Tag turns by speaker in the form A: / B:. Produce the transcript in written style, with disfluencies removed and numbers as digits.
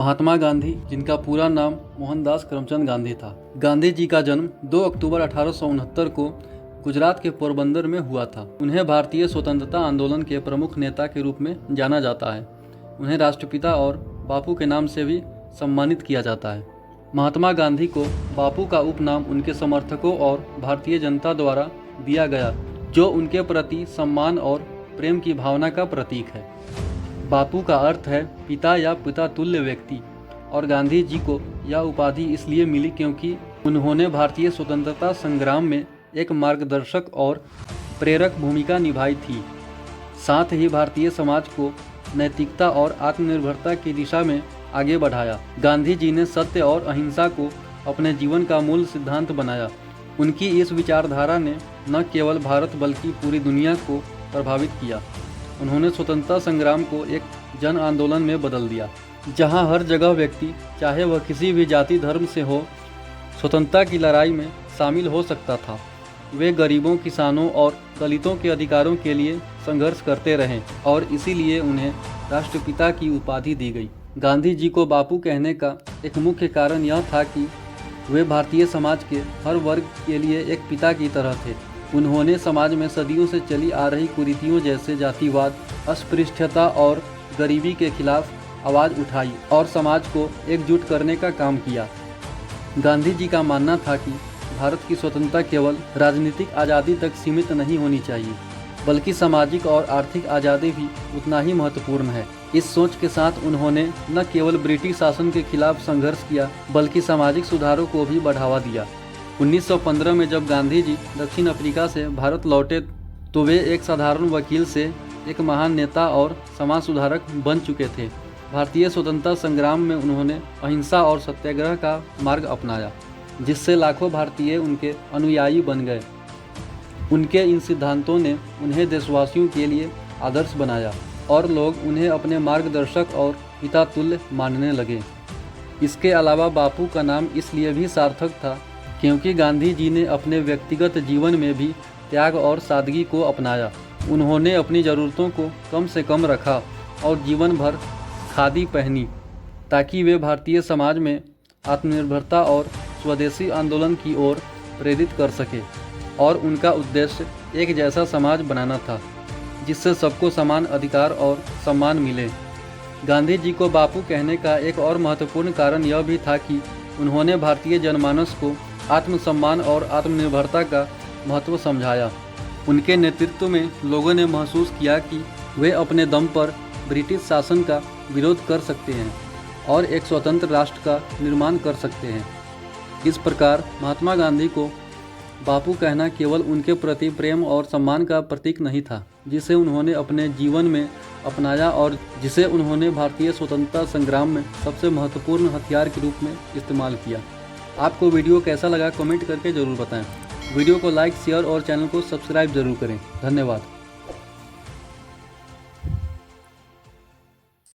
A: महात्मा गांधी, जिनका पूरा नाम मोहनदास करमचंद गांधी था। गांधी जी का जन्म 2 अक्टूबर 1869 को गुजरात के पोरबंदर में हुआ था। उन्हें भारतीय स्वतंत्रता आंदोलन के प्रमुख नेता के रूप में जाना जाता है। उन्हें राष्ट्रपिता और बापू के नाम से भी सम्मानित किया जाता है। महात्मा गांधी को बापू का उपनाम उनके समर्थकों और भारतीय जनता द्वारा दिया गया, जो उनके प्रति सम्मान और प्रेम की भावना का प्रतीक है। बापू का अर्थ है पिता या पिता तुल्य व्यक्ति, और गांधी जी को यह उपाधि इसलिए मिली क्योंकि उन्होंने भारतीय स्वतंत्रता संग्राम में एक मार्गदर्शक और प्रेरक भूमिका निभाई थी। साथ ही भारतीय समाज को नैतिकता और आत्मनिर्भरता की दिशा में आगे बढ़ाया। गांधी जी ने सत्य और अहिंसा को अपने जीवन का मूल सिद्धांत बनाया। उनकी इस विचारधारा ने न केवल भारत बल्कि पूरी दुनिया को प्रभावित किया। उन्होंने स्वतंत्रता संग्राम को एक जन आंदोलन में बदल दिया, जहां हर जगह व्यक्ति, चाहे वह किसी भी जाति धर्म से हो, स्वतंत्रता की लड़ाई में शामिल हो सकता था। वे गरीबों, किसानों और दलितों के अधिकारों के लिए संघर्ष करते रहे और इसीलिए उन्हें राष्ट्रपिता की उपाधि दी गई। गांधी जी को बापू कहने का एक मुख्य कारण यह था कि वे भारतीय समाज के हर वर्ग के लिए एक पिता की तरह थे। उन्होंने समाज में सदियों से चली आ रही कुरीतियों जैसे जातिवाद, अस्पृश्यता और गरीबी के खिलाफ आवाज़ उठाई और समाज को एकजुट करने का काम किया। गांधी जी का मानना था कि भारत की स्वतंत्रता केवल राजनीतिक आज़ादी तक सीमित नहीं होनी चाहिए, बल्कि सामाजिक और आर्थिक आज़ादी भी उतना ही महत्वपूर्ण है। इस सोच के साथ उन्होंने न केवल ब्रिटिश शासन के खिलाफ संघर्ष किया, बल्कि सामाजिक सुधारों को भी बढ़ावा दिया। 1915 में जब गांधी जी दक्षिण अफ्रीका से भारत लौटे तो वे एक साधारण वकील से एक महान नेता और समाज सुधारक बन चुके थे। भारतीय स्वतंत्रता संग्राम में उन्होंने अहिंसा और सत्याग्रह का मार्ग अपनाया, जिससे लाखों भारतीय उनके अनुयायी बन गए। उनके इन सिद्धांतों ने उन्हें देशवासियों के लिए आदर्श बनाया और लोग उन्हें अपने मार्गदर्शक और पिता तुल्य मानने लगे। इसके अलावा बापू का नाम इसलिए भी सार्थक था क्योंकि गांधी जी ने अपने व्यक्तिगत जीवन में भी त्याग और सादगी को अपनाया। उन्होंने अपनी ज़रूरतों को कम से कम रखा और जीवन भर खादी पहनी, ताकि वे भारतीय समाज में आत्मनिर्भरता और स्वदेशी आंदोलन की ओर प्रेरित कर सके। और उनका उद्देश्य एक जैसा समाज बनाना था, जिससे सबको समान अधिकार और सम्मान मिले। गांधी जी को बापू कहने का एक और महत्वपूर्ण कारण यह भी था कि उन्होंने भारतीय जनमानस को आत्मसम्मान और आत्मनिर्भरता का महत्व समझाया। उनके नेतृत्व में लोगों ने महसूस किया कि वे अपने दम पर ब्रिटिश शासन का विरोध कर सकते हैं और एक स्वतंत्र राष्ट्र का निर्माण कर सकते हैं। इस प्रकार महात्मा गांधी को बापू कहना केवल उनके प्रति प्रेम और सम्मान का प्रतीक नहीं था, जिसे उन्होंने अपने जीवन में अपनाया और जिसे उन्होंने भारतीय स्वतंत्रता संग्राम में सबसे महत्वपूर्ण हथियार के रूप में इस्तेमाल किया। आपको वीडियो कैसा लगा कमेंट करके ज़रूर बताएं। वीडियो को लाइक, शेयर और चैनल को सब्सक्राइब जरूर करें। धन्यवाद।